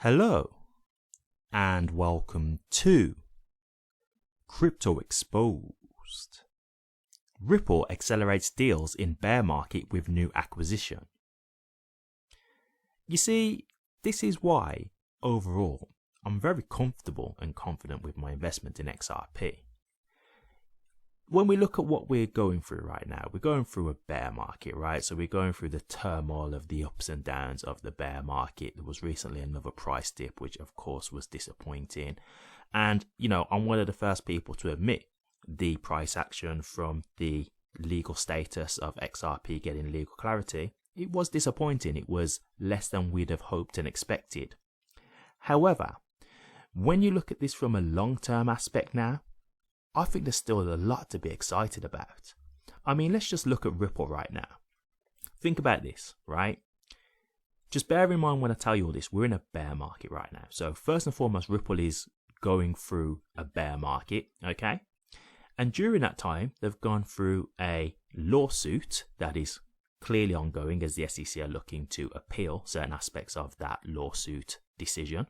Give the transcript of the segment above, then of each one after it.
Hello and welcome to Crypto Exposed. Ripple accelerates deals in bear market with new acquisition. You see, this is why overall I'm very comfortable and confident with my investment in XRP. When we look at what we're going through right now, we're going through a bear market, right? So we're going through the turmoil of the ups and downs of the bear market. There was recently another price dip, which of course was disappointing. And, I'm one of the first people to admit the price action from the legal status of XRP getting legal clarity. It was disappointing. It was less than we'd have hoped and expected. However, when you look at this from a long-term aspect now, I think there's still a lot to be excited about. I mean, let's just look at Ripple right now. Think about this, right? Just bear in mind when I tell you all this, we're in a bear market right now. So first and foremost, Ripple is going through a bear market, okay? And during that time, they've gone through a lawsuit that is clearly ongoing as the SEC are looking to appeal certain aspects of that lawsuit decision.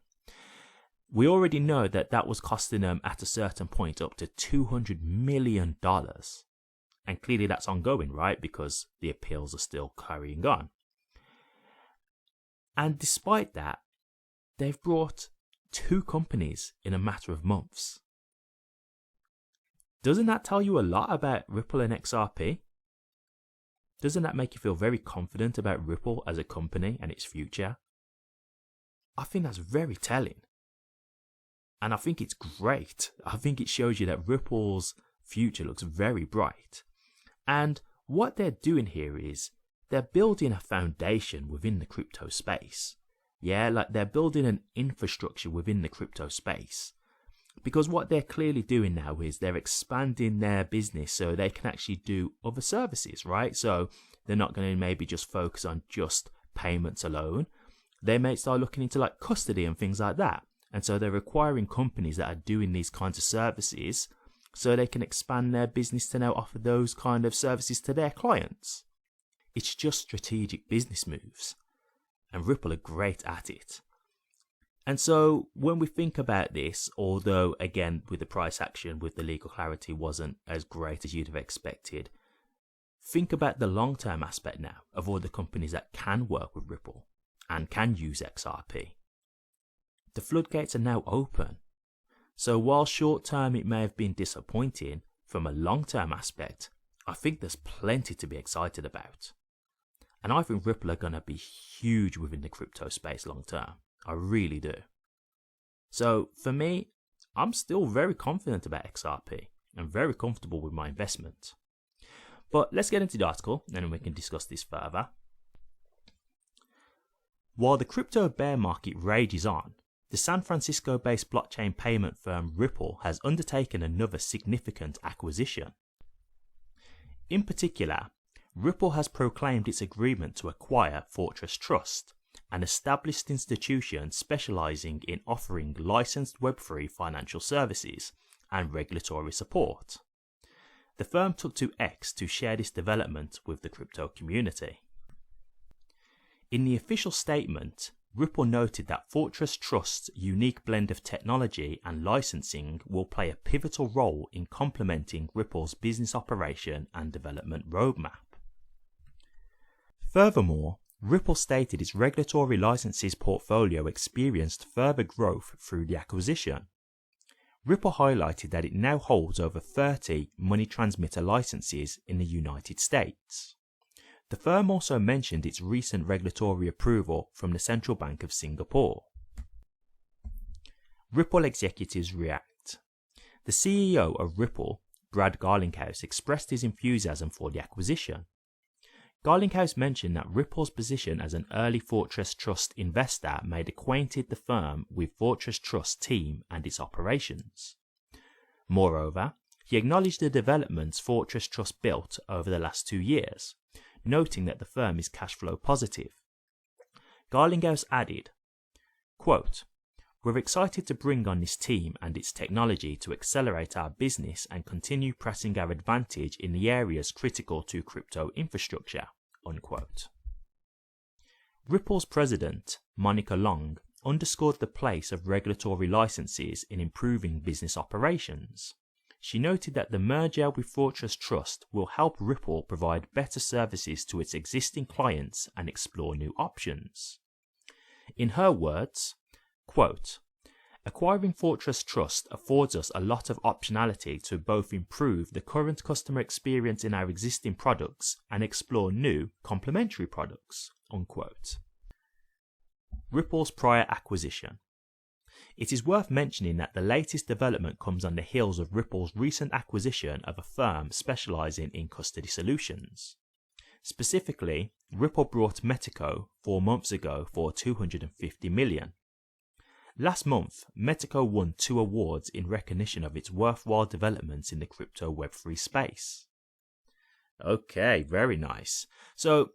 We already know that that was costing them at a certain point up to $200 million. And clearly that's ongoing, right? Because the appeals are still carrying on. And despite that, they've brought two companies in a matter of months. Doesn't that tell you a lot about Ripple and XRP? Doesn't that make you feel very confident about Ripple as a company and its future? I think that's very telling. And I think it's great. I think it shows you that Ripple's future looks very bright. And what they're doing here is they're building a foundation within the crypto space. Yeah, like they're building an infrastructure within the crypto space. Because what they're clearly doing now is they're expanding their business so they can actually do other services, right? So they're not going to maybe just focus on just payments alone. They may start looking into like custody and things like that. And so they're requiring companies that are doing these kinds of services so they can expand their business to now offer those kind of services to their clients. It's just strategic business moves. And Ripple are great at it. And so when we think about this, although again with the price action, with the legal clarity wasn't as great as you'd have expected, think about the long-term aspect now of all the companies that can work with Ripple and can use XRP. The floodgates are now open. So while short term it may have been disappointing, from a long term aspect, I think there's plenty to be excited about. And I think Ripple are going to be huge within the crypto space long term. I really do. So for me, I'm still very confident about XRP and very comfortable with my investment. But let's get into the article and then we can discuss this further. While the crypto bear market rages on, the San Francisco-based blockchain payment firm Ripple has undertaken another significant acquisition. In particular, Ripple has proclaimed its agreement to acquire Fortress Trust, an established institution specializing in offering licensed Web3 financial services and regulatory support. The firm took to X to share this development with the crypto community. In the official statement, Ripple noted that Fortress Trust's unique blend of technology and licensing will play a pivotal role in complementing Ripple's business operation and development roadmap. Furthermore, Ripple stated its regulatory licenses portfolio experienced further growth through the acquisition. Ripple highlighted that it now holds over 30 money transmitter licenses in the United States. The firm also mentioned its recent regulatory approval from the Central Bank of Singapore. Ripple executives react. The CEO of Ripple, Brad Garlinghouse, expressed his enthusiasm for the acquisition. Garlinghouse mentioned that Ripple's position as an early Fortress Trust investor made acquainted the firm with Fortress Trust team and its operations. Moreover, he acknowledged the developments Fortress Trust built over the last 2 years, noting that the firm is cash flow positive. Garlinghouse added, quote, "We're excited to bring on this team and its technology to accelerate our business and continue pressing our advantage in the areas critical to crypto infrastructure," unquote. Ripple's president, Monica Long, underscored the place of regulatory licenses in improving business operations. She noted that the merger with Fortress Trust will help Ripple provide better services to its existing clients and explore new options. In her words, quote, "Acquiring Fortress Trust affords us a lot of optionality to both improve the current customer experience in our existing products and explore new complementary products." Unquote. Ripple's prior acquisition. It is worth mentioning that the latest development comes on the heels of Ripple's recent acquisition of a firm specializing in custody solutions. Specifically, Ripple brought Metico 4 months ago for $250 million. Last month, Metico won 2 awards in recognition of its worthwhile developments in the crypto Web3 space. Okay, very nice. So,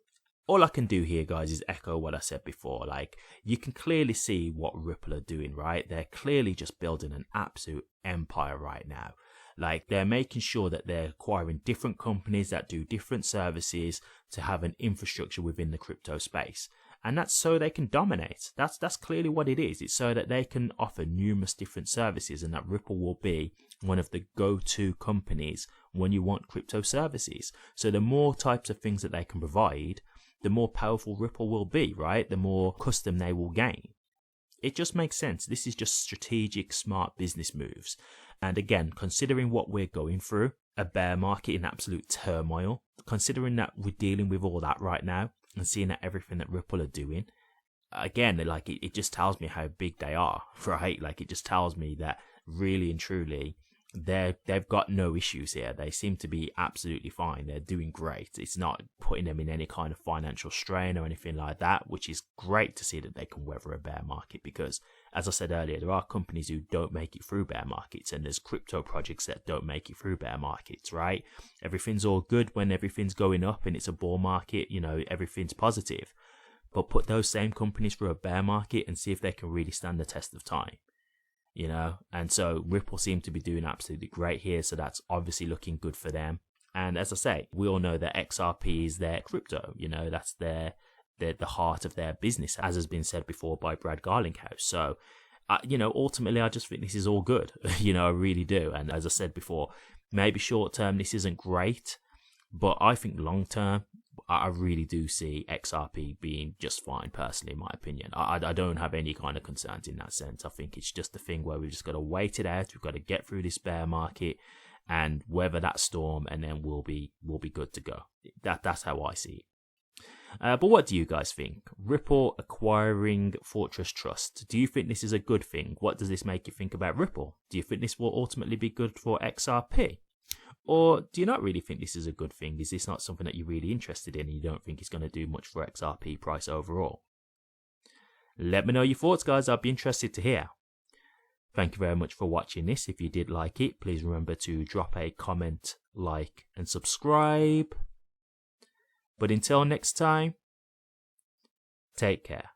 all I can do here, guys, is echo what I said before. Like, you can clearly see what Ripple are doing, right? They're clearly just building an absolute empire right now. Like, they're making sure that they're acquiring different companies that do different services to have an infrastructure within the crypto space. And that's so they can dominate. That's clearly what it is. It's so that they can offer numerous different services, and that Ripple will be one of the go-to companies when you want crypto services. So the more types of things that they can provide, the more powerful Ripple will be, right? The more custom they will gain. It just makes sense. This is just strategic, smart business moves. And again, considering what we're going through, a bear market in absolute turmoil, considering that we're dealing with all that right now and seeing that everything that Ripple are doing, again, like it just tells me how big they are, right? Like it just tells me that really and truly, they've got no issues here. They seem to be absolutely fine. They're doing great. It's not putting them in any kind of financial strain or anything like that, which is great to see that they can weather a bear market, because as I said earlier, there are companies who don't make it through bear markets, and there's crypto projects that don't make it through bear markets, right? Everything's all good when everything's going up and it's a bull market, you know, everything's positive. But put those same companies through a bear market and see if they can really stand the test of time. You know, and so Ripple seem to be doing absolutely great here, so that's obviously looking good for them. And as I say, we all know that XRP is their crypto, you know, that's the heart of their business, as has been said before by Brad Garlinghouse. So, you know, ultimately, I just think this is all good, you know, I really do. And as I said before, maybe short term, this isn't great, but I think long term, I really do see XRP being just fine, personally, in my opinion. I don't have any kind of concerns in that sense. I think it's just a thing where we've just got to wait it out. We've got to get through this bear market and weather that storm, and then we'll be good to go. That's how I see it. But what do you guys think? Ripple acquiring Fortress Trust. Do you think this is a good thing? What does this make you think about Ripple? Do you think this will ultimately be good for XRP? Or do you not really think this is a good thing? Is this not something that you're really interested in and you don't think it's going to do much for XRP price overall? Let me know your thoughts, guys. I'd be interested to hear. Thank you very much for watching this. If you did like it, please remember to drop a comment, like, and subscribe. But until next time, take care.